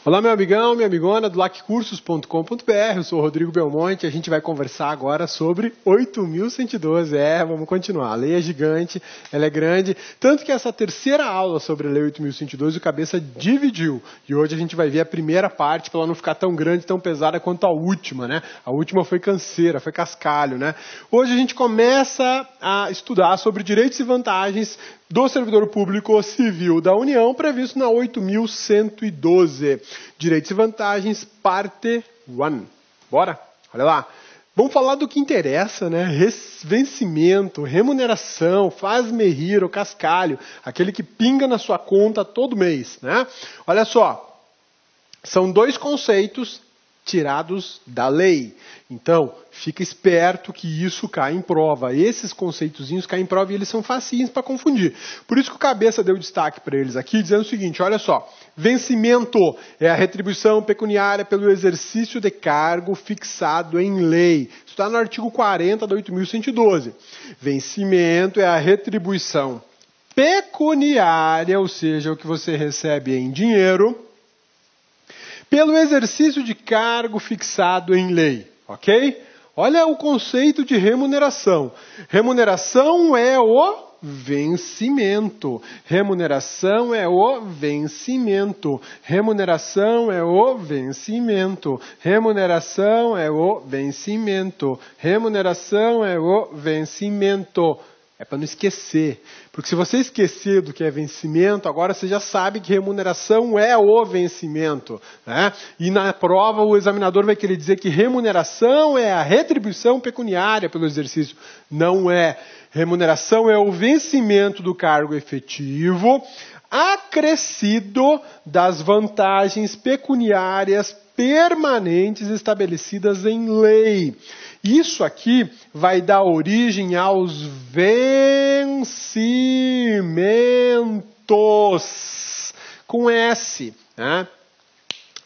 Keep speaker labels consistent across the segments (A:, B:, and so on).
A: Olá, meu amigão, minha amigona do laccursos.com.br, eu sou o Rodrigo Belmonte e a gente vai conversar agora sobre 8.112. Vamos continuar. A lei é gigante, ela é grande, tanto que essa terceira aula sobre a lei 8.112 o Cabeça dividiu. E hoje a gente vai ver a primeira parte para ela não ficar tão grande, tão pesada quanto a última, né? A última foi canseira, foi cascalho, né? Hoje a gente começa a estudar sobre direitos e vantagens do servidor público civil da União, previsto na 8.112. Direitos e vantagens, parte 1. Bora? Olha lá. Vamos falar do que interessa, né? Vencimento, remuneração, faz-me rir, o cascalho, aquele que pinga na sua conta todo mês, né? Olha só, são dois conceitos tirados da lei. Então, fica esperto que isso cai em prova. Esses conceitozinhos caem em prova e eles são facinhos para confundir. Por isso que o Cabeça deu destaque para eles aqui, dizendo o seguinte, olha só, vencimento é a retribuição pecuniária pelo exercício de cargo fixado em lei. Isso está no artigo 40 da 8.112. Vencimento é a retribuição pecuniária, ou seja, o que você recebe em dinheiro, pelo exercício de cargo fixado em lei, ok? Olha o conceito de remuneração. Remuneração é o vencimento. Remuneração é o vencimento. Remuneração é o vencimento. Remuneração é o vencimento. Remuneração é o vencimento. É para não esquecer. Porque se você esquecer do que é vencimento, agora você já sabe que remuneração é o vencimento, né? E na prova o examinador vai querer dizer que remuneração é a retribuição pecuniária pelo exercício. Não é. Remuneração é o vencimento do cargo efetivo, acrescido das vantagens pecuniárias permanentes estabelecidas em lei. Isso aqui vai dar origem aos vencimentos, com S, né?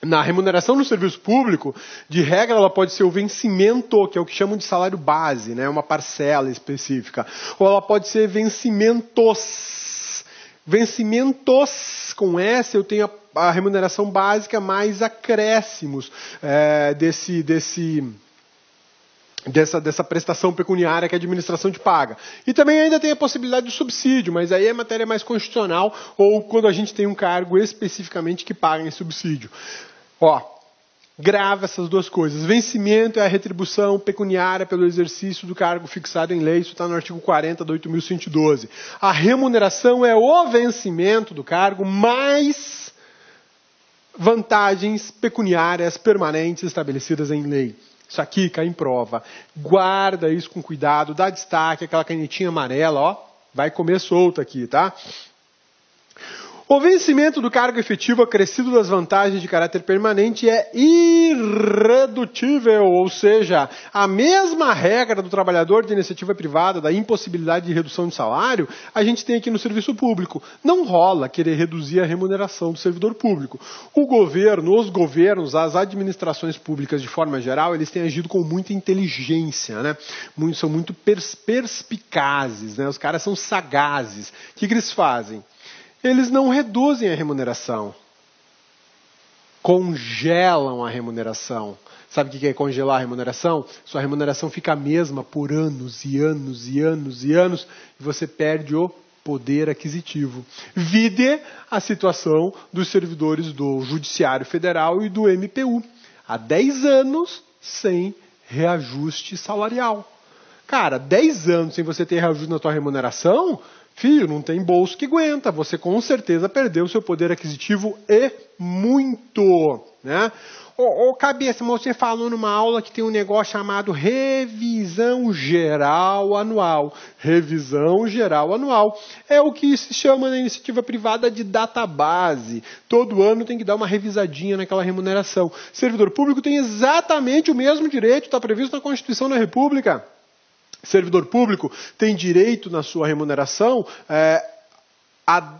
A: Na remuneração no serviço público, de regra, ela pode ser o vencimento, que é o que chamam de salário base, né? Uma parcela específica. Ou ela pode ser vencimentos. Vencimentos, com S, eu tenho a remuneração básica mais acréscimos dessa prestação pecuniária que a administração te paga. E também ainda tem a possibilidade de subsídio, mas aí é matéria mais constitucional ou quando a gente tem um cargo especificamente que paga em subsídio. Ó, grava essas duas coisas. Vencimento é a retribuição pecuniária pelo exercício do cargo fixado em lei, isso está no artigo 40 da 8.112. A remuneração é o vencimento do cargo mais vantagens pecuniárias permanentes estabelecidas em lei. Isso aqui cai em prova. Guarda isso com cuidado, dá destaque, aquela canetinha amarela, ó, vai comer solta aqui, tá? O vencimento do cargo efetivo acrescido das vantagens de caráter permanente é irredutível, ou seja, a mesma regra do trabalhador de iniciativa privada, da impossibilidade de redução de salário, a gente tem aqui no serviço público. Não rola querer reduzir a remuneração do servidor público. O governo, os governos, as administrações públicas de forma geral, eles têm agido com muita inteligência, né? São muito perspicazes, né? Os caras são sagazes. O que eles fazem? Eles não reduzem a remuneração. Congelam a remuneração. Sabe o que é congelar a remuneração? Sua remuneração fica a mesma por anos e anos e anos e anos e você perde o poder aquisitivo. Vide a situação dos servidores do Judiciário Federal e do MPU. Há 10 anos sem reajuste salarial. Cara, 10 anos sem você ter reajuste na tua remuneração... Filho, não tem bolso que aguenta. Você com certeza perdeu o seu poder aquisitivo e muito, né? Cabeça, mas você falou numa aula que tem um negócio chamado revisão geral anual. Revisão geral anual é o que se chama na iniciativa privada de database. Todo ano tem que dar uma revisadinha naquela remuneração. Servidor público tem exatamente o mesmo direito, está previsto na Constituição da República. Servidor público tem direito na sua remuneração a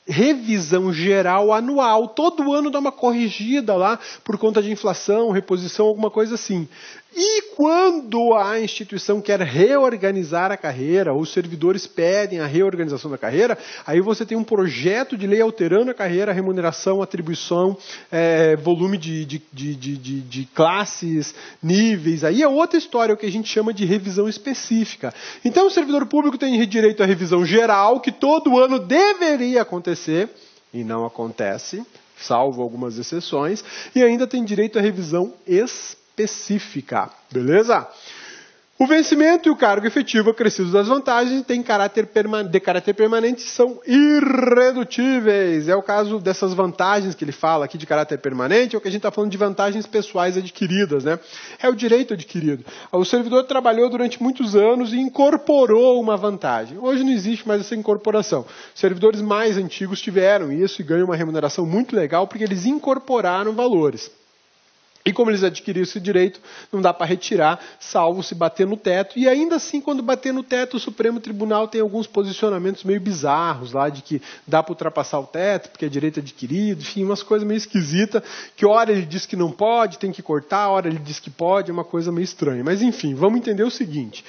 A: revisão geral anual. Todo ano dá uma corrigida lá por conta de inflação, reposição, alguma coisa assim. E quando a instituição quer reorganizar a carreira, os servidores pedem a reorganização da carreira, aí você tem um projeto de lei alterando a carreira, a remuneração, atribuição, volume de classes, níveis. Aí é outra história, o que a gente chama de revisão específica. Então o servidor público tem direito à revisão geral, que todo ano deveria acontecer, e não acontece, salvo algumas exceções, e ainda tem direito à revisão específica, beleza? O vencimento e o cargo efetivo acrescidos das vantagens têm de caráter permanente e são irredutíveis. É o caso dessas vantagens que ele fala aqui de caráter permanente, é o que a gente está falando de vantagens pessoais adquiridas, né? É o direito adquirido. O servidor trabalhou durante muitos anos e incorporou uma vantagem. Hoje não existe mais essa incorporação. Os servidores mais antigos tiveram isso e ganham uma remuneração muito legal porque eles incorporaram valores. E como eles adquiriram esse direito, não dá para retirar, salvo se bater no teto. E ainda assim, quando bater no teto, o Supremo Tribunal tem alguns posicionamentos meio bizarros lá, de que dá para ultrapassar o teto, porque é direito adquirido, enfim, umas coisas meio esquisitas, que hora ele diz que não pode, tem que cortar, hora ele diz que pode, é uma coisa meio estranha. Mas enfim, vamos entender o seguinte,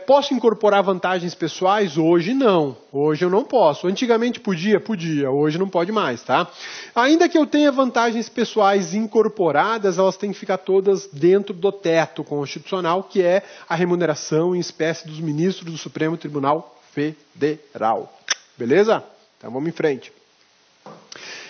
A: posso incorporar vantagens pessoais? Hoje não, hoje eu não posso. Antigamente podia, hoje não pode mais, tá? Ainda que eu tenha vantagens pessoais incorporadas, elas têm que ficar todas dentro do teto constitucional, que é a remuneração em espécie dos ministros do Supremo Tribunal Federal. Beleza? Então vamos em frente.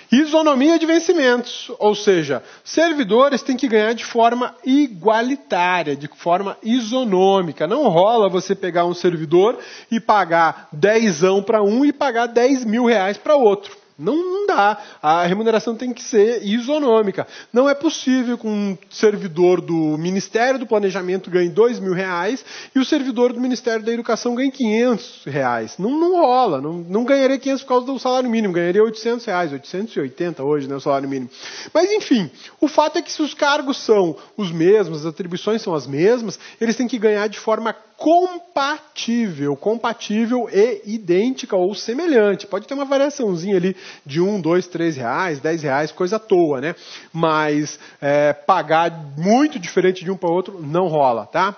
A: Isonomia de vencimentos, ou seja, servidores têm que ganhar de forma igualitária, de forma isonômica. Não rola você pegar um servidor e pagar 10ão para um e pagar 10 mil reais para outro. Não dá. A remuneração tem que ser isonômica. Não é possível que um servidor do Ministério do Planejamento ganhe 2 mil reais e o servidor do Ministério da Educação ganhe 500 reais. Não rola. Não ganharia 500 por causa do salário mínimo. Ganharia 800 reais. 880 hoje, né, o salário mínimo. Mas, enfim, o fato é que se os cargos são os mesmos, as atribuições são as mesmas, eles têm que ganhar de forma compatível e idêntica ou semelhante. Pode ter uma variaçãozinha ali de 1, 2, 3 reais, 10 reais, coisa à toa, né? Mas pagar muito diferente de um para o outro não rola, tá?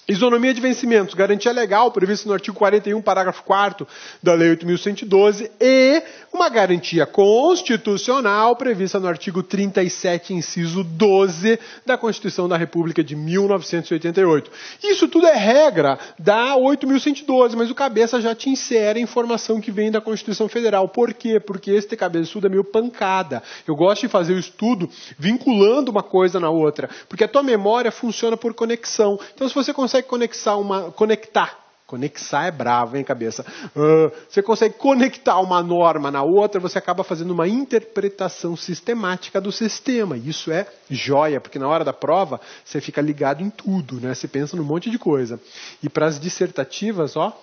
A: Isonomia de vencimentos, garantia legal, prevista no artigo 41, parágrafo 4º da Lei 8.112, e uma garantia constitucional prevista no artigo 37, inciso 12 da Constituição da República de 1988. Isso tudo é regra da 8.112, mas o cabeça já te insere a informação que vem da Constituição Federal. Por quê? Porque esse cabeçudo é meio pancada. Eu gosto de fazer o estudo vinculando uma coisa na outra, porque a tua memória funciona por conexão. Então, se você consegue conectar é bravo, hein, cabeça? Você consegue conectar uma norma na outra, você acaba fazendo uma interpretação sistemática do sistema. Isso é joia, porque na hora da prova, você fica ligado em tudo, né? Você pensa num monte de coisa. E para as dissertativas, ó,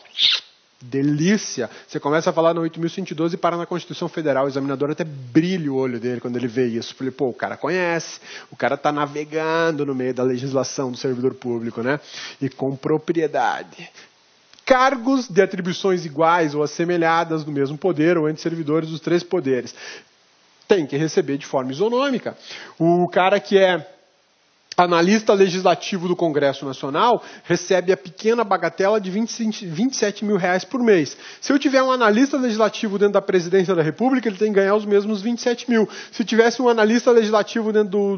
A: delícia. Você começa a falar no 8.112 e para na Constituição Federal. O examinador até brilha o olho dele quando ele vê isso. Falei, pô, o cara conhece, o cara está navegando no meio da legislação do servidor público, né? E com propriedade. Cargos de atribuições iguais ou assemelhadas do mesmo poder ou entre servidores dos 3 poderes. Tem que receber de forma isonômica. O cara que é analista legislativo do Congresso Nacional recebe a pequena bagatela de 27 mil reais por mês. Se eu tiver um analista legislativo dentro da Presidência da República, ele tem que ganhar os mesmos 27 mil. Se tivesse um analista legislativo dentro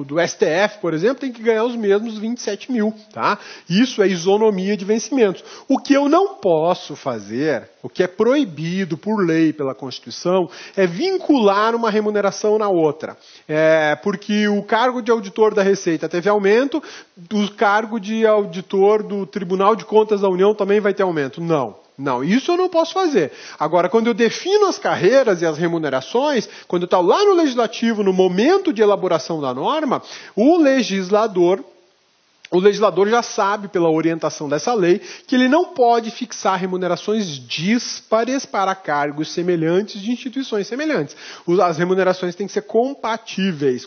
A: do STF, por exemplo, tem que ganhar os mesmos 27 mil. Tá? Isso é isonomia de vencimentos. O que eu não posso fazer, o que é proibido por lei, pela Constituição, é vincular uma remuneração na outra. Porque o cargo de auditor da Receita teve aumento, o cargo de auditor do Tribunal de Contas da União também vai ter aumento. Não, isso eu não posso fazer. Agora, quando eu defino as carreiras e as remunerações, quando eu estou lá no Legislativo, no momento de elaboração da norma, o legislador já sabe, pela orientação dessa lei, que ele não pode fixar remunerações díspares para cargos semelhantes de instituições semelhantes. As remunerações têm que ser compatíveis.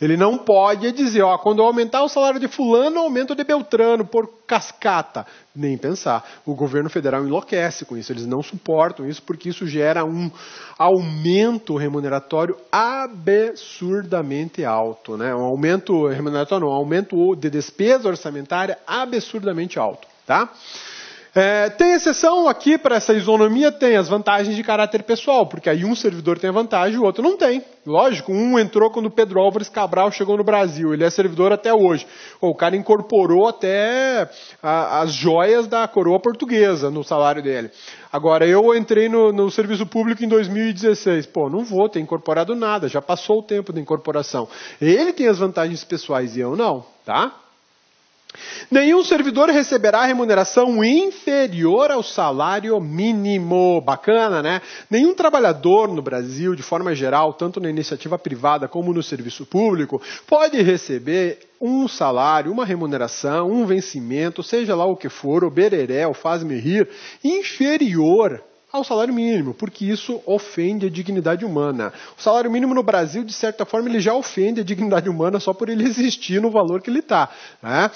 A: Ele não pode dizer, quando eu aumentar o salário de fulano, aumento de Beltrano, por cascata. Nem pensar. O governo federal enlouquece com isso. Eles não suportam isso porque isso gera um aumento remuneratório absurdamente alto, né? Um aumento remuneratório, não, um aumento de despesa orçamentária absurdamente alto, tá? Tem exceção aqui para essa isonomia, tem as vantagens de caráter pessoal, porque aí um servidor tem a vantagem e o outro não tem. Lógico, um entrou quando o Pedro Álvares Cabral chegou no Brasil, ele é servidor até hoje. O cara incorporou até as joias da coroa portuguesa no salário dele. Agora, eu entrei no serviço público em 2016. Não vou ter incorporado nada, já passou o tempo da incorporação. Ele tem as vantagens pessoais e eu não, tá? Nenhum servidor receberá remuneração inferior ao salário mínimo. Bacana, né? Nenhum trabalhador no Brasil, de forma geral, tanto na iniciativa privada como no serviço público, pode receber um salário, uma remuneração, um vencimento, seja lá o que for, o bereré, o faz-me rir, inferior ao salário mínimo, porque isso ofende a dignidade humana. O salário mínimo no Brasil, de certa forma, ele já ofende a dignidade humana só por ele existir no valor que ele está, né?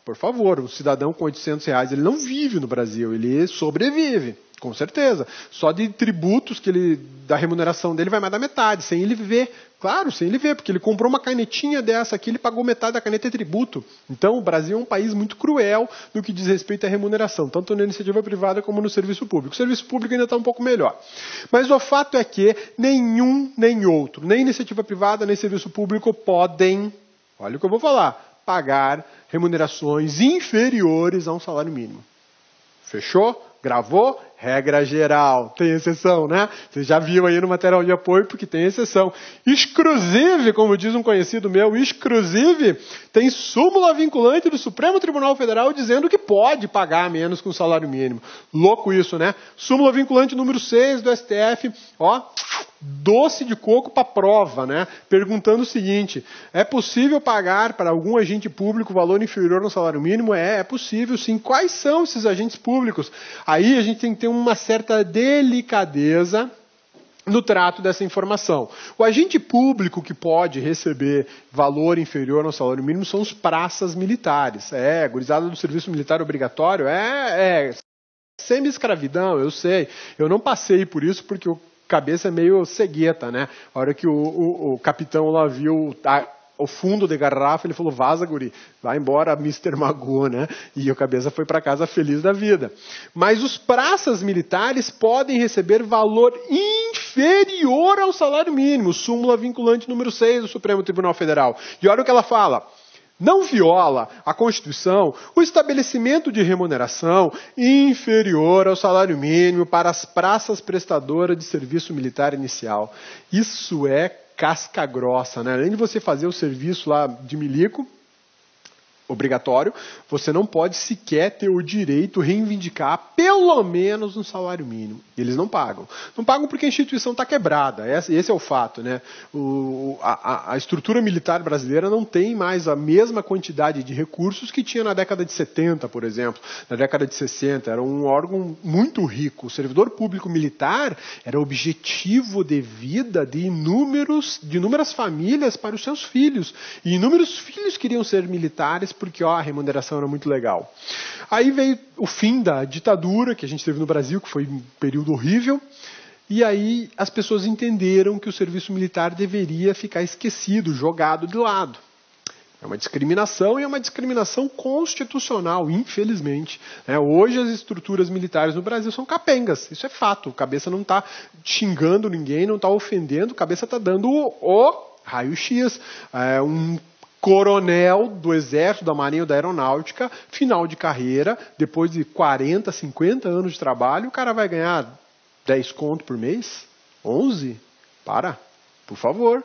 A: Por favor, o cidadão com R$800, ele não vive no Brasil, ele sobrevive, com certeza. Só de tributos da remuneração dele vai mais da metade, sem ele viver. Claro, sem ele ver, porque ele comprou uma canetinha dessa aqui, ele pagou metade da caneta de tributo. Então, o Brasil é um país muito cruel no que diz respeito à remuneração, tanto na iniciativa privada como no serviço público. O serviço público ainda está um pouco melhor. Mas o fato é que nenhum nem outro, nem iniciativa privada, nem serviço público podem, olha o que eu vou falar, pagar remunerações inferiores a um salário mínimo. Fechou? Gravou? Regra geral. Tem exceção, né? Você já viu aí no material de apoio, porque tem exceção. Exclusive, como diz um conhecido meu, exclusive, tem súmula vinculante do Supremo Tribunal Federal dizendo que pode pagar menos que um salário mínimo. Louco isso, né? Súmula vinculante número 6 do STF, doce de coco para prova, né? Perguntando o seguinte: é possível pagar para algum agente público valor inferior ao salário mínimo? É possível sim. Quais são esses agentes públicos? Aí a gente tem que ter uma certa delicadeza no trato dessa informação. O agente público que pode receber valor inferior ao salário mínimo são os praças militares. Gurizada do serviço militar obrigatório, semi-escravidão, eu sei. Eu não passei por isso porque o cabeça é meio cegueta, né? A hora que o capitão lá viu o fundo de garrafa, ele falou: vaza, guri, vai embora, Mr. Magoo, né? E o cabeça foi para casa feliz da vida. Mas os praças militares podem receber valor inferior ao salário mínimo, súmula vinculante número 6 do Supremo Tribunal Federal. E olha o que ela fala: não viola a Constituição o estabelecimento de remuneração inferior ao salário mínimo para as praças prestadoras de serviço militar inicial. Isso é casca grossa, né? Além de você fazer o serviço lá de milico, obrigatório, você não pode sequer ter o direito de reivindicar pelo menos um salário mínimo. Eles não pagam. Não pagam porque a instituição está quebrada. Esse é o fato, né? A estrutura militar brasileira não tem mais a mesma quantidade de recursos que tinha na década de 70, por exemplo, na década de 60. Era um órgão muito rico. O servidor público militar era objetivo de vida de inúmeras famílias para os seus filhos. E inúmeros filhos queriam ser militares porque a remuneração era muito legal. Aí veio o fim da ditadura que a gente teve no Brasil, que foi um período horrível, e aí as pessoas entenderam que o serviço militar deveria ficar esquecido, jogado de lado. É uma discriminação e é uma discriminação constitucional, infelizmente. Hoje as estruturas militares no Brasil são capengas, isso é fato. O cabeça não está xingando ninguém, não está ofendendo, o cabeça está dando o raio-x. Um coronel do Exército, da Marinha ou da Aeronáutica, final de carreira, depois de 40, 50 anos de trabalho, o cara vai ganhar 10 conto por mês? 11? Por favor.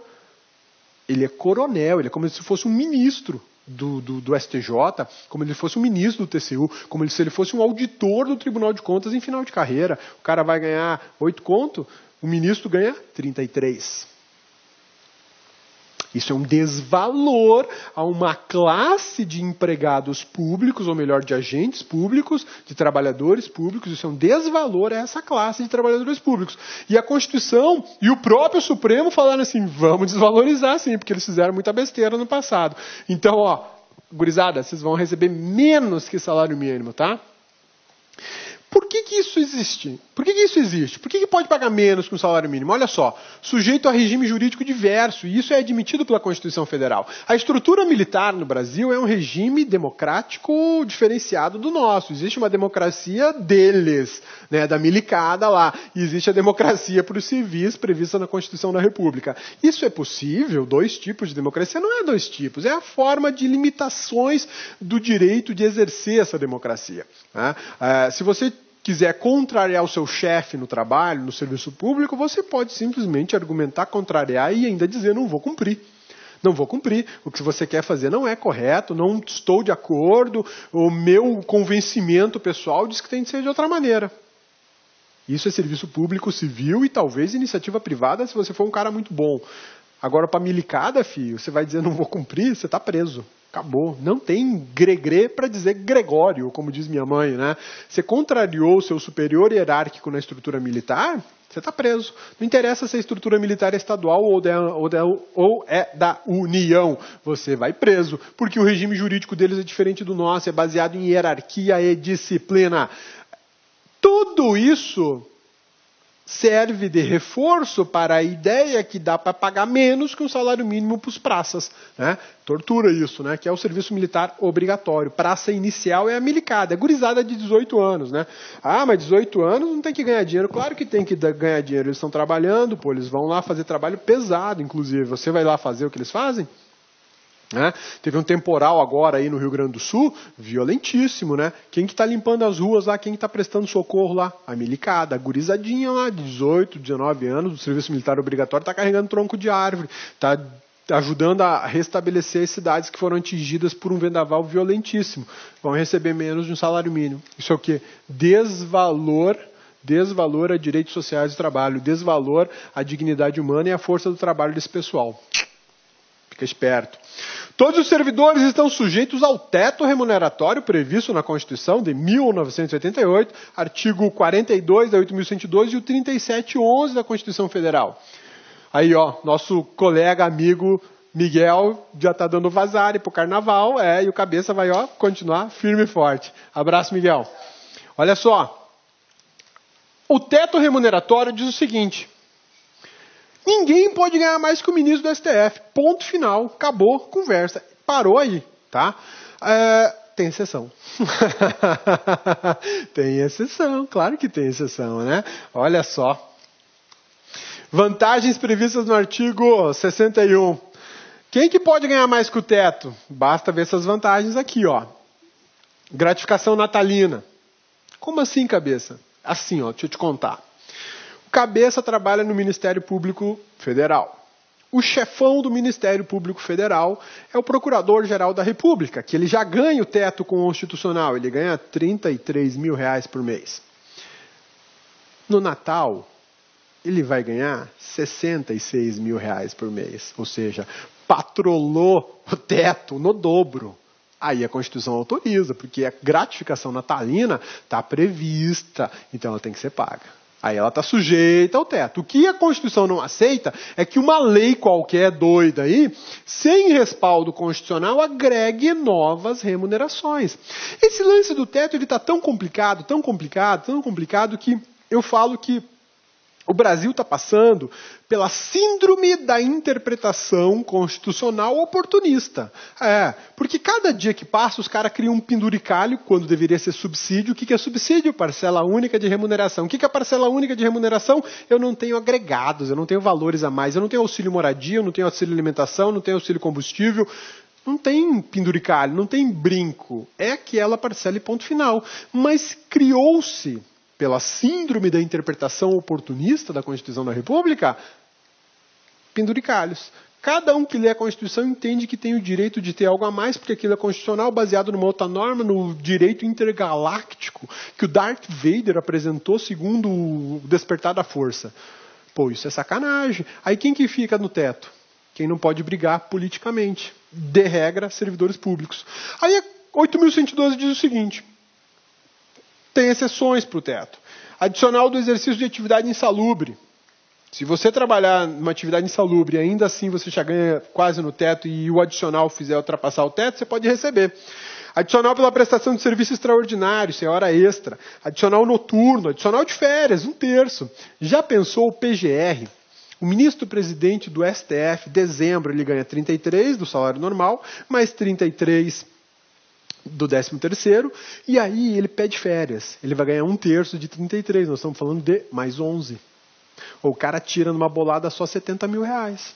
A: Ele é coronel, ele é como se fosse um ministro do STJ, como se ele fosse um ministro do TCU, como se ele fosse um auditor do Tribunal de Contas em final de carreira. O cara vai ganhar 8 conto, o ministro ganha 33. Isso é um desvalor a uma classe de empregados públicos, ou melhor, de agentes públicos, de trabalhadores públicos. Isso é um desvalor a essa classe de trabalhadores públicos. E a Constituição e o próprio Supremo falaram assim: vamos desvalorizar sim, porque eles fizeram muita besteira no passado. Então, gurizada, vocês vão receber menos que salário mínimo, tá? Por que isso existe? Por que isso existe? Por que pode pagar menos que um salário mínimo? Olha só, sujeito a regime jurídico diverso, e isso é admitido pela Constituição Federal. A estrutura militar no Brasil é um regime democrático diferenciado do nosso. Existe uma democracia deles, né, da milicada lá, e existe a democracia para os civis prevista na Constituição da República. Isso é possível? 2 tipos de democracia? Não é 2 tipos, é a forma de limitações do direito de exercer essa democracia. Né? Se você quiser contrariar o seu chefe no trabalho, no serviço público, você pode simplesmente argumentar, contrariar e ainda dizer não vou cumprir. Não vou cumprir. O que você quer fazer não é correto, não estou de acordo, o meu convencimento pessoal diz que tem de ser de outra maneira. Isso é serviço público civil e talvez iniciativa privada se você for um cara muito bom. Agora, para milicada, filho, você vai dizer não vou cumprir, você está preso. Acabou. Não tem gregre para dizer Gregório, como diz minha mãe, né? Você contrariou o seu superior hierárquico na estrutura militar, você está preso. Não interessa se a estrutura militar é estadual ou é da União. Você vai preso, porque o regime jurídico deles é diferente do nosso, é baseado em hierarquia e disciplina. Tudo isso serve de reforço para a ideia que dá para pagar menos que um salário mínimo para os praças. Né? Tortura isso, né? Que é o serviço militar obrigatório. Praça inicial é a milicada, é gurizada de 18 anos. Né? Ah, mas 18 anos não tem que ganhar dinheiro. Claro que tem que ganhar dinheiro. Eles estão trabalhando, pô, eles vão lá fazer trabalho pesado, inclusive. Você vai lá fazer o que eles fazem? Né? Teve um temporal agora aí no Rio Grande do Sul, violentíssimo, né? Quem que está limpando as ruas lá, quem que está prestando socorro lá? A milicada, a gurizadinha lá, 18, 19 anos, do serviço militar obrigatório, está carregando tronco de árvore, está ajudando a restabelecer as cidades que foram atingidas por um vendaval violentíssimo. Vão receber menos de um salário mínimo. Isso é o quê? Desvalor a direitos sociais do trabalho, desvalor à dignidade humana e à força do trabalho desse pessoal. Fica esperto. Todos os servidores estão sujeitos ao teto remuneratório previsto na Constituição de 1988, artigo 42 da 8.112 e o 3711 da Constituição Federal. Aí, ó, nosso colega, amigo Miguel já está dando vazare para o carnaval, e o cabeça vai, ó, continuar firme e forte. Abraço, Miguel. Olha só, o teto remuneratório diz o seguinte: ninguém pode ganhar mais que o ministro do STF. Ponto final. Acabou, conversa. Parou aí, tá? Tem exceção. Tem exceção, claro que tem exceção, né? Olha só. Vantagens previstas no artigo 61. Quem que pode ganhar mais que o teto? Basta ver essas vantagens aqui, ó. Gratificação natalina. Como assim, cabeça? Assim, ó, deixa eu te contar. O cabeça trabalha no Ministério Público Federal. O chefão do Ministério Público Federal é o Procurador-Geral da República, que ele já ganha o teto constitucional, ele ganha R$33 mil por mês. No Natal, ele vai ganhar R$66 mil por mês, ou seja, patrolou o teto no dobro. Aí a Constituição autoriza, porque a gratificação natalina está prevista, então ela tem que ser paga. Aí ela está sujeita ao teto. O que a Constituição não aceita é que uma lei qualquer doida aí, sem respaldo constitucional, agregue novas remunerações. Esse lance do teto está tão complicado que eu falo que o Brasil está passando pela síndrome da interpretação constitucional oportunista. Porque cada dia que passa, os caras criam um penduricalho, quando deveria ser subsídio. O que é subsídio? Parcela única de remuneração. O que é parcela única de remuneração? Eu não tenho agregados, eu não tenho valores a mais, eu não tenho auxílio moradia, eu não tenho auxílio alimentação, eu não tenho auxílio combustível. Não tem penduricalho, não tem brinco. É aquela parcela e ponto final. Mas criou-se, pela síndrome da interpretação oportunista da Constituição da República, penduricalhos. Cada um que lê a Constituição entende que tem o direito de ter algo a mais, porque aquilo é constitucional, baseado numa outra norma, no direito intergaláctico que o Darth Vader apresentou segundo o Despertar da Força. Pô, isso é sacanagem. Aí quem que fica no teto? Quem não pode brigar politicamente. De regra, servidores públicos. Aí 8.112 diz o seguinte: tem exceções para o teto. Adicional do exercício de atividade insalubre. Se você trabalhar numa atividade insalubre e ainda assim você já ganha quase no teto e o adicional fizer ultrapassar o teto, você pode receber. Adicional pela prestação de serviço extraordinário, isso é hora extra. Adicional noturno, adicional de férias, 1/3. Já pensou o PGR? O ministro-presidente do STF, dezembro, ele ganha 33 do salário normal, mais 33 do 13º, e aí ele pede férias. Ele vai ganhar 1/3 de 33, nós estamos falando de mais 11. Ou o cara tira numa bolada só 70 mil reais.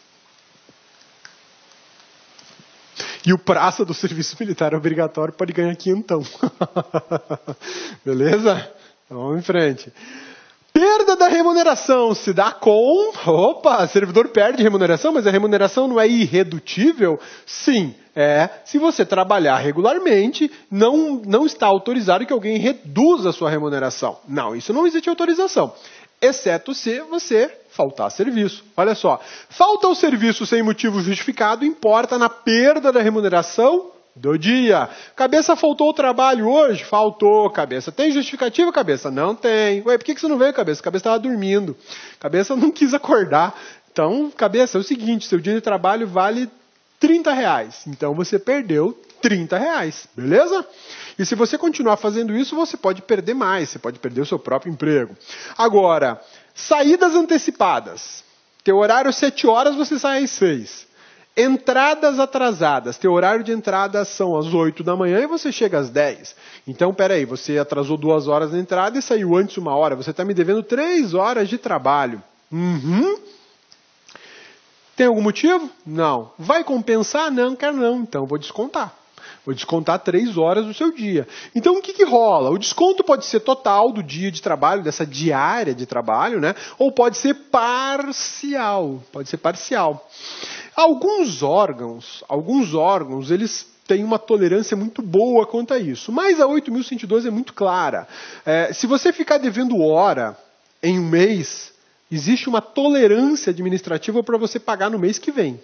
A: E o praça do serviço militar obrigatório pode ganhar 500. Beleza? Então, vamos em frente. Perda da remuneração se dá com... Opa, servidor perde remuneração, mas a remuneração não é irredutível? Sim, se você trabalhar regularmente, não está autorizado que alguém reduza a sua remuneração. Não, isso não existe autorização. Exceto se você faltar serviço. Olha só, falta ao serviço sem motivo justificado importa na perda da remuneração do dia. Cabeça, faltou o trabalho hoje? Faltou, cabeça. Tem justificativa, cabeça? Não tem. Ué, por que você não veio, cabeça? Cabeça estava dormindo. Cabeça não quis acordar. Então, cabeça, é o seguinte, seu dia de trabalho vale R$30. Então, você perdeu R$30. Beleza? E se você continuar fazendo isso, você pode perder mais. Você pode perder o seu próprio emprego. Agora, saídas antecipadas. Teu horário 7 horas, você sai às 6. Entradas atrasadas. Teu horário de entrada são às 8 da manhã e você chega às 10. Então, peraí, você atrasou 2 horas na entrada e saiu antes 1 hora. Você está me devendo 3 horas de trabalho. Tem algum motivo? Não. Vai compensar? Não, quero não. Então, vou descontar. Vou descontar 3 horas do seu dia. Então, o que rola? O desconto pode ser total do dia de trabalho, dessa diária de trabalho, né? Ou pode ser parcial. Pode ser parcial. Alguns órgãos, eles têm uma tolerância muito boa quanto a isso. Mas a 8.112 é muito clara. Se você ficar devendo hora em um mês, existe uma tolerância administrativa para você pagar no mês que vem.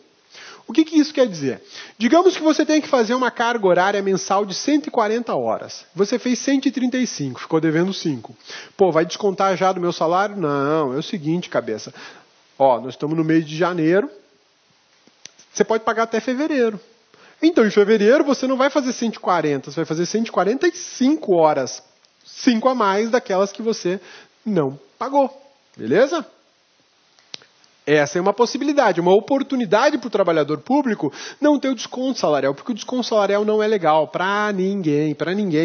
A: O que isso quer dizer? Digamos que você tem que fazer uma carga horária mensal de 140 horas. Você fez 135, ficou devendo 5. Pô, vai descontar já do meu salário? Não, é o seguinte, cabeça. Ó, nós estamos no mês de janeiro. Você pode pagar até fevereiro. Então, em fevereiro, você não vai fazer 140, você vai fazer 145 horas. 5 a mais daquelas que você não pagou. Beleza? Essa é uma possibilidade, uma oportunidade para o trabalhador público não ter o desconto salarial, porque o desconto salarial não é legal para ninguém,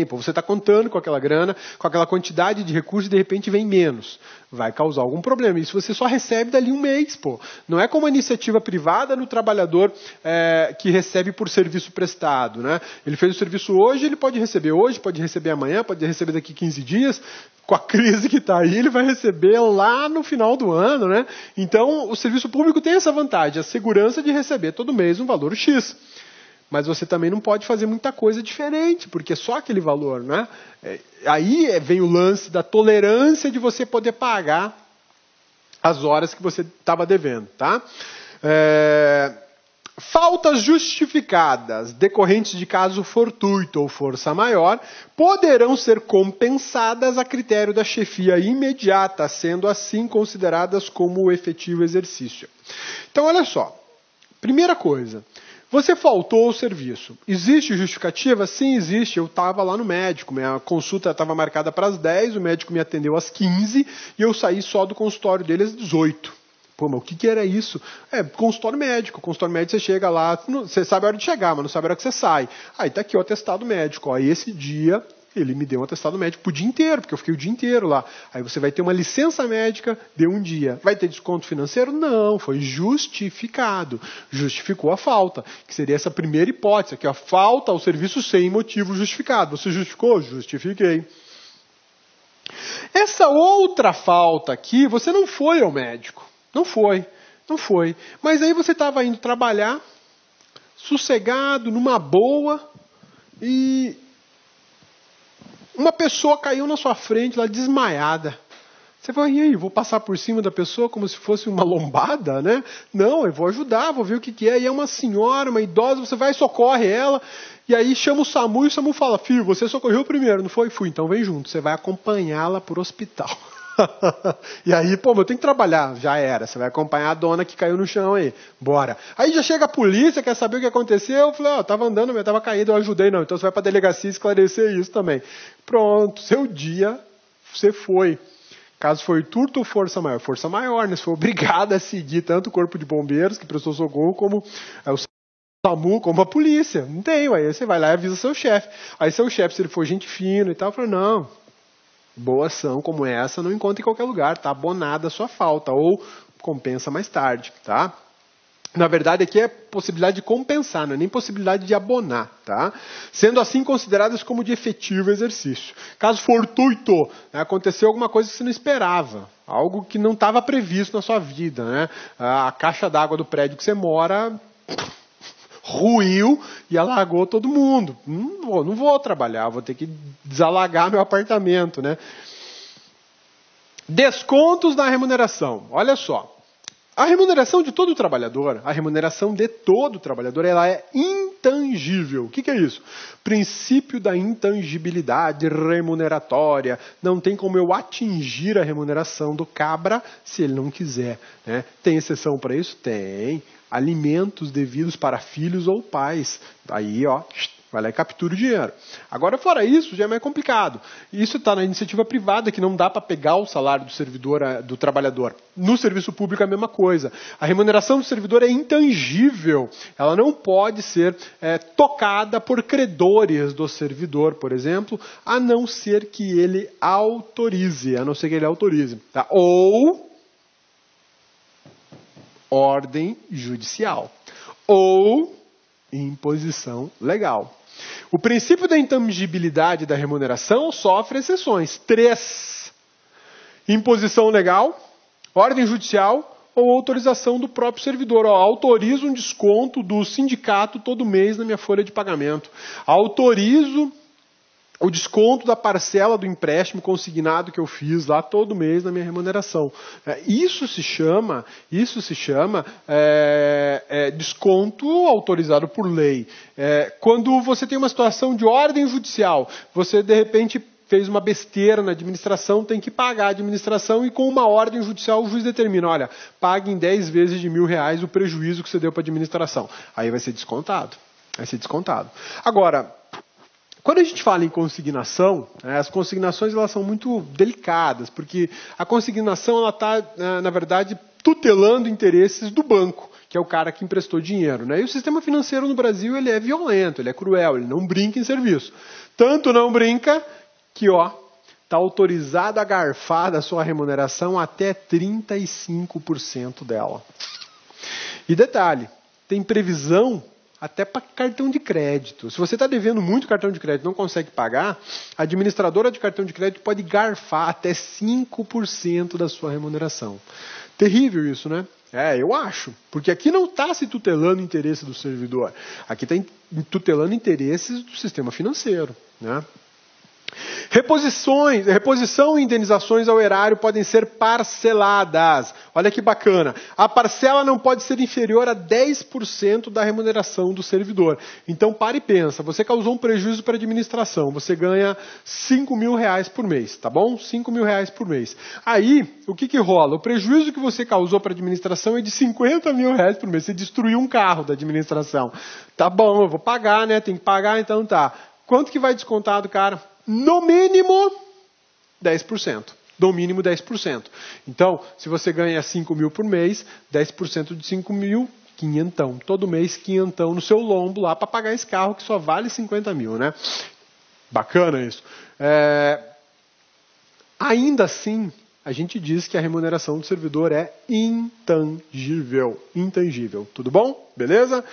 A: Pô, você está contando com aquela grana, com aquela quantidade de recursos e de repente vem menos. Vai causar algum problema. Isso você só recebe dali um mês, pô. Não é como a iniciativa privada no trabalhador que recebe por serviço prestado, né? Ele fez o serviço hoje, ele pode receber hoje, pode receber amanhã, pode receber daqui 15 dias. Com a crise que está aí, ele vai receber lá no final do ano, né? Então, o serviço público tem essa vantagem, a segurança de receber todo mês um valor X. Mas você também não pode fazer muita coisa diferente, porque é só aquele valor, né? Aí vem o lance da tolerância de você poder pagar as horas que você estava devendo, tá? Faltas justificadas decorrentes de caso fortuito ou força maior poderão ser compensadas a critério da chefia imediata, sendo assim consideradas como o efetivo exercício. Então, olha só. Primeira coisa, você faltou ao serviço. Existe justificativa? Sim, existe. Eu estava lá no médico, minha consulta estava marcada para as 10, o médico me atendeu às 15 e eu saí só do consultório dele às 18. Pô, mas o que era isso? Consultório médico. Consultório médico, você chega lá, você sabe a hora de chegar, mas não sabe a hora que você sai. Aí tá aqui o atestado médico. Ó, e esse dia, ele me deu um atestado médico pro dia inteiro, porque eu fiquei o dia inteiro lá. Aí você vai ter uma licença médica de um dia. Vai ter desconto financeiro? Não, foi justificado. Justificou a falta, que seria essa primeira hipótese, que é a falta ao serviço sem motivo justificado. Você justificou? Justifiquei. Essa outra falta aqui, você não foi ao médico. Não foi. Mas aí você estava indo trabalhar, sossegado, numa boa, e uma pessoa caiu na sua frente, lá desmaiada. Você vai, e aí, vou passar por cima da pessoa como se fosse uma lombada, né? Não, eu vou ajudar, vou ver o que é. E é uma senhora, uma idosa, você vai e socorre ela, e aí chama o SAMU, e o SAMU fala, filho, você socorreu primeiro, não foi? Fui, então vem junto, você vai acompanhá-la para o hospital. E aí, pô, eu tenho que trabalhar. Já era, você vai acompanhar a dona que caiu no chão aí. Bora. Aí já chega a polícia, quer saber o que aconteceu. Eu falei, tava andando, eu tava caído, eu ajudei. Não, então você vai pra delegacia esclarecer isso também. Pronto, seu dia, você foi. Caso foi turto ou força maior, né? Você foi obrigado a seguir tanto o corpo de bombeiros, que prestou socorro, como o SAMU, como a polícia. Não tem, aí você vai lá e avisa seu chefe. Aí seu chefe, se ele for gente fina e tal, fala, não, boa ação como essa não encontra em qualquer lugar, tá abonada a sua falta, ou compensa mais tarde, tá? Na verdade, aqui é possibilidade de compensar, não é nem possibilidade de abonar, tá? Sendo assim consideradas como de efetivo exercício. Caso fortuito, né, aconteceu alguma coisa que você não esperava, algo que não estava previsto na sua vida, né? A caixa d'água do prédio que você mora ruiu e alagou todo mundo. Não vou trabalhar, vou ter que desalagar meu apartamento, né? Descontos na remuneração. Olha só. A remuneração de todo trabalhador, ela é intangível. O que é isso? Princípio da intangibilidade remuneratória. Não tem como eu atingir a remuneração do cabra se ele não quiser, né? Tem exceção para isso? Tem. Alimentos devidos para filhos ou pais. Aí, vai lá e captura o dinheiro. Agora, fora isso, já é mais complicado. Isso está na iniciativa privada, que não dá para pegar o salário do servidor, do trabalhador. No serviço público é a mesma coisa. A remuneração do servidor é intangível. Ela não pode ser tocada por credores do servidor, por exemplo, a não ser que ele autorize. Tá? Ou ordem judicial. Ou imposição legal. O princípio da intangibilidade da remuneração sofre exceções. 3. Imposição legal, ordem judicial ou autorização do próprio servidor. Autorizo um desconto do sindicato todo mês na minha folha de pagamento. Autorizo o desconto da parcela do empréstimo consignado que eu fiz lá todo mês na minha remuneração. Isso se chama desconto autorizado por lei. Quando você tem uma situação de ordem judicial, você de repente fez uma besteira na administração, tem que pagar a administração e com uma ordem judicial o juiz determina, olha, pague em 10 vezes de R$1.000 o prejuízo que você deu para a administração. Aí vai ser descontado. Agora, quando a gente fala em consignação, as consignações elas são muito delicadas, porque a consignação ela está, na verdade, tutelando interesses do banco, que é o cara que emprestou dinheiro, né? E o sistema financeiro no Brasil ele é violento, ele é cruel, ele não brinca em serviço. Tanto não brinca que está autorizado a garfar da sua remuneração até 35% dela. E detalhe, tem previsão até para cartão de crédito. Se você está devendo muito cartão de crédito e não consegue pagar, a administradora de cartão de crédito pode garfar até 5% da sua remuneração. Terrível isso, né? Eu acho. Porque aqui não está se tutelando o interesse do servidor. Aqui está tutelando interesses do sistema financeiro, né? Reposição e indenizações ao erário podem ser parceladas. Olha que bacana. A parcela não pode ser inferior a 10% da remuneração do servidor. Então, para e pensa. Você causou um prejuízo para a administração. Você ganha R$5.000 por mês, tá bom? R$5.000 por mês. Aí, o que rola? O prejuízo que você causou para a administração é de R$50.000 por mês. Você destruiu um carro da administração. Tá bom, eu vou pagar, né? Tem que pagar, então tá. Quanto que vai descontar do cara? No mínimo 10%. No mínimo 10%. Então, se você ganha 5.000 por mês, 10% de 5.000, quinhentão. Todo mês, quinhentão no seu lombo lá para pagar esse carro que só vale 50.000, né? Bacana isso. Ainda assim, a gente diz que a remuneração do servidor é intangível. Intangível. Tudo bom? Beleza?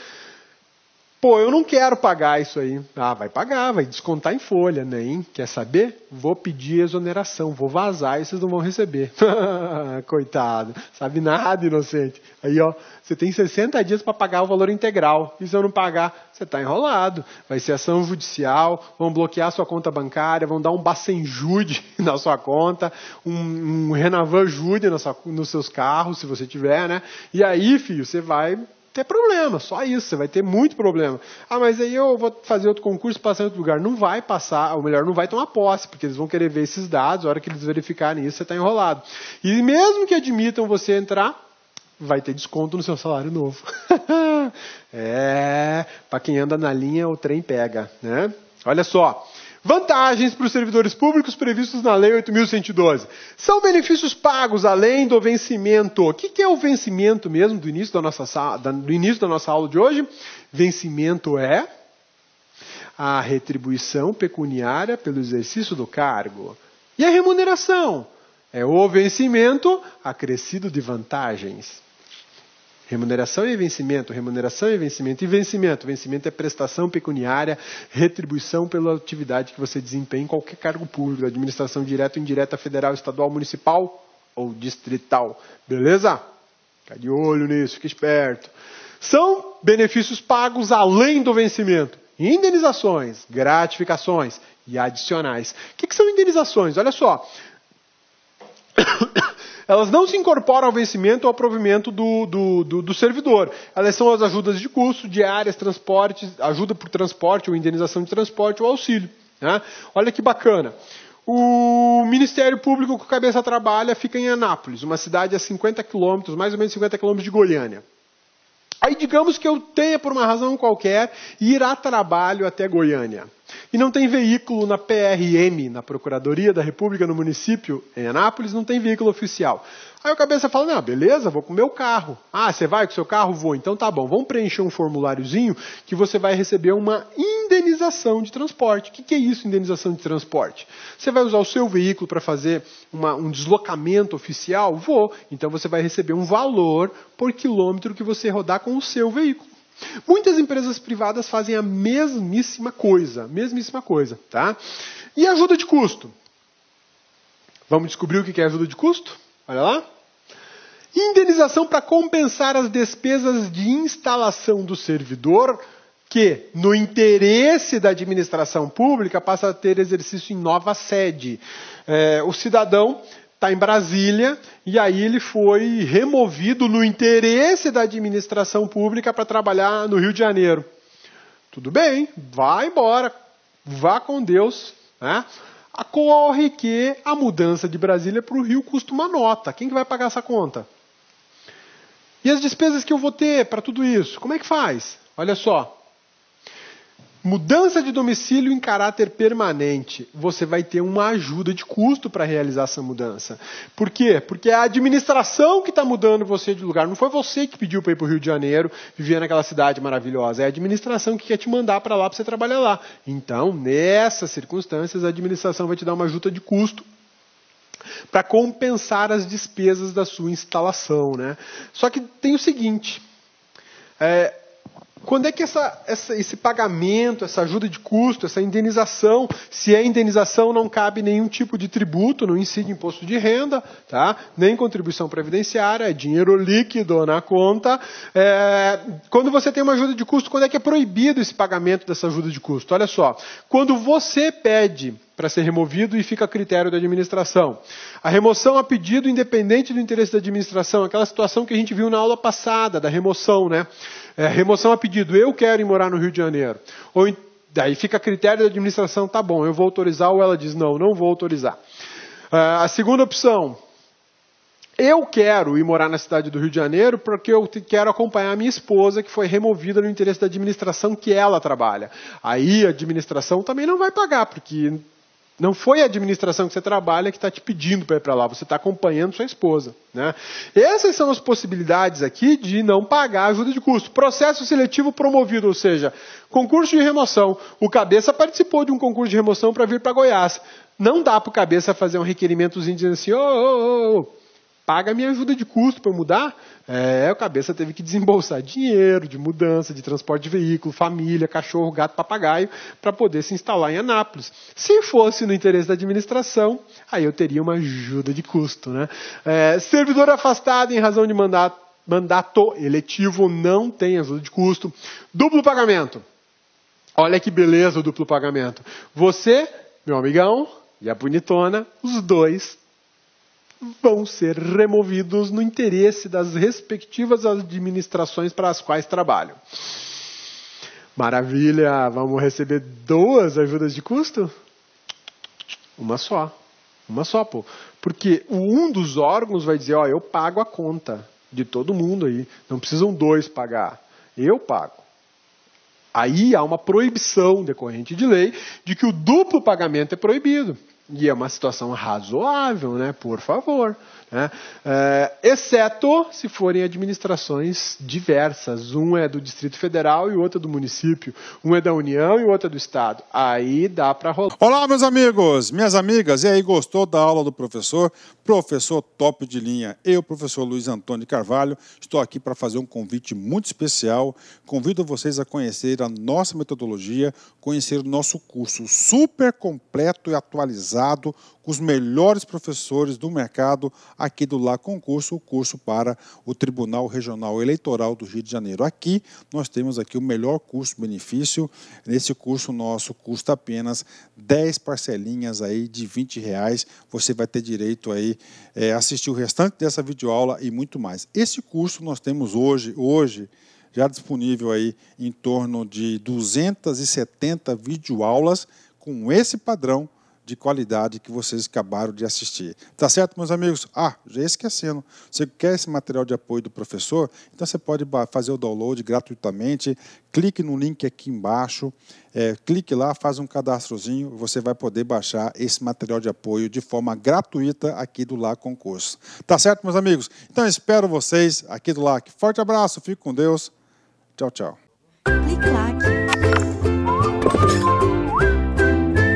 A: Pô, eu não quero pagar isso aí. Vai pagar, vai descontar em folha, né? Quer saber? Vou pedir exoneração, vou vazar e vocês não vão receber. Coitado, sabe nada, inocente. Aí, você tem 60 dias para pagar o valor integral. E se eu não pagar, você está enrolado. Vai ser ação judicial, vão bloquear sua conta bancária, vão dar um Bacenjude na sua conta, um Renavan Jude nos seus carros, se você tiver, né? E aí, filho, você vai ter problema, só isso, você vai ter muito problema. Ah, mas aí eu vou fazer outro concurso, passar em outro lugar. Não vai passar, ou melhor, não vai tomar posse, porque eles vão querer ver esses dados, a hora que eles verificarem isso, você está enrolado. E mesmo que admitam você entrar, vai ter desconto no seu salário novo. Para quem anda na linha, o trem pega, né? Olha só. Vantagens para os servidores públicos previstos na Lei 8.112. São benefícios pagos além do vencimento. O que é o vencimento mesmo do início da nossa aula de hoje? Vencimento é a retribuição pecuniária pelo exercício do cargo. E a remuneração? É o vencimento acrescido de vantagens. Remuneração e vencimento, remuneração e vencimento. E vencimento? Vencimento é prestação pecuniária, retribuição pela atividade que você desempenha em qualquer cargo público, administração direta ou indireta, federal, estadual, municipal ou distrital. Beleza? Fica de olho nisso, fica esperto. São benefícios pagos além do vencimento. Indenizações, gratificações e adicionais. O que são indenizações? Olha só. Elas não se incorporam ao vencimento ou ao provimento do servidor. Elas são as ajudas de custo, diárias, transporte, ajuda por transporte ou indenização de transporte ou auxílio. Né? Olha que bacana. O Ministério Público que o Cabeça trabalha fica em Anápolis, uma cidade a 50 quilômetros, mais ou menos 50 quilômetros de Goiânia. Aí digamos que eu tenha, por uma razão qualquer, ir a trabalho até Goiânia. E não tem veículo na PRM, na Procuradoria da República no município, em Anápolis, não tem veículo oficial. Aí o Cabeça fala, não, beleza, vou com o meu carro. Ah, você vai com o seu carro? Vou. Então tá bom, vamos preencher um formuláriozinho que você vai receber uma indenização de transporte. O que é isso, indenização de transporte? Você vai usar o seu veículo para fazer um deslocamento oficial? Vou. Então você vai receber um valor por quilômetro que você rodar com o seu veículo. Muitas empresas privadas fazem a mesmíssima coisa, tá? E ajuda de custo? Vamos descobrir o que é ajuda de custo? Olha lá. Indenização para compensar as despesas de instalação do servidor que, no interesse da administração pública, passa a ter exercício em nova sede. O cidadão está em Brasília e aí ele foi removido no interesse da administração pública para trabalhar no Rio de Janeiro. Tudo bem, vá embora, vá com Deus, né? Ocorre que a mudança de Brasília para o Rio custa uma nota. Quem que vai pagar essa conta? E as despesas que eu vou ter para tudo isso? Como é que faz? Olha só. Mudança de domicílio em caráter permanente. Você vai ter uma ajuda de custo para realizar essa mudança. Por quê? Porque é a administração que está mudando você de lugar. Não foi você que pediu para ir para o Rio de Janeiro, viver naquela cidade maravilhosa. É a administração que quer te mandar para lá para você trabalhar lá. Então, nessas circunstâncias, a administração vai te dar uma ajuda de custo para compensar as despesas da sua instalação, né? Só que tem o seguinte... Quando é que esse pagamento, essa ajuda de custo, essa indenização, se é indenização não cabe nenhum tipo de tributo, não incide imposto de renda, tá? Nem contribuição previdenciária, é dinheiro líquido na conta. Quando você tem uma ajuda de custo, quando é que é proibido esse pagamento dessa ajuda de custo? Olha só, quando você pede para ser removido e fica a critério da administração. A remoção a pedido independente do interesse da administração, aquela situação que a gente viu na aula passada, da remoção, né? Remoção a pedido, eu quero ir morar no Rio de Janeiro. Ou daí fica a critério da administração, tá bom, eu vou autorizar, ou ela diz, não vou autorizar. A segunda opção, eu quero ir morar na cidade do Rio de Janeiro porque eu quero acompanhar a minha esposa que foi removida no interesse da administração que ela trabalha. Aí a administração também não vai pagar, porque não foi a administração que você trabalha que está te pedindo para ir para lá, você está acompanhando sua esposa, né? Essas são as possibilidades aqui de não pagar ajuda de custo. Processo seletivo promovido, ou seja, concurso de remoção. O Cabeça participou de um concurso de remoção para vir para Goiás. Não dá para o Cabeça fazer um requerimentozinho dizendo assim, paga a minha ajuda de custo para eu mudar? O Cabeça teve que desembolsar dinheiro de mudança, de transporte de veículo, família, cachorro, gato, papagaio, para poder se instalar em Anápolis. Se fosse no interesse da administração, aí eu teria uma ajuda de custo, né? Servidor afastado em razão de mandato eletivo não tem ajuda de custo. Duplo pagamento. Olha que beleza o duplo pagamento. Você, meu amigão, e a bonitona, os dois vão ser removidos no interesse das respectivas administrações para as quais trabalham. Maravilha! Vamos receber 2 ajudas de custo? Uma só, pô. Porque um dos órgãos vai dizer, ó, eu pago a conta de todo mundo aí. Não precisam 2 pagar. Eu pago. Aí há uma proibição decorrente de lei de que o duplo pagamento é proibido. E é uma situação razoável, né? Por favor. Né? Exceto se forem administrações diversas. Um é do Distrito Federal e o outro é do município. Um é da União e o outro é do Estado. Aí dá para rolar.
B: Olá, meus amigos, minhas amigas. E aí, gostou da aula do professor? Professor top de linha. Eu, professor Luiz Antônio de Carvalho, estou aqui para fazer um convite muito especial. Convido vocês a conhecer a nossa metodologia, conhecer o nosso curso super completo e atualizado, com os melhores professores do mercado aqui do Lá Concurso, o curso para o Tribunal Regional Eleitoral do Rio de Janeiro. Aqui nós temos aqui o melhor custo-benefício. Nesse curso nosso custa apenas 10 parcelinhas aí de R$20. Você vai ter direito aí a assistir o restante dessa videoaula e muito mais. Esse curso nós temos hoje já disponível aí em torno de 270 videoaulas com esse padrão de qualidade que vocês acabaram de assistir. Tá certo, meus amigos? Já esquecendo. Você quer esse material de apoio do professor? Então você pode fazer o download gratuitamente. Clique no link aqui embaixo. Clique lá, faz um cadastrozinho. Você vai poder baixar esse material de apoio de forma gratuita aqui do Lá Concurso. Tá certo, meus amigos? Então espero vocês aqui do Lá. Forte abraço, fique com Deus. Tchau, tchau.
C: Clique lá.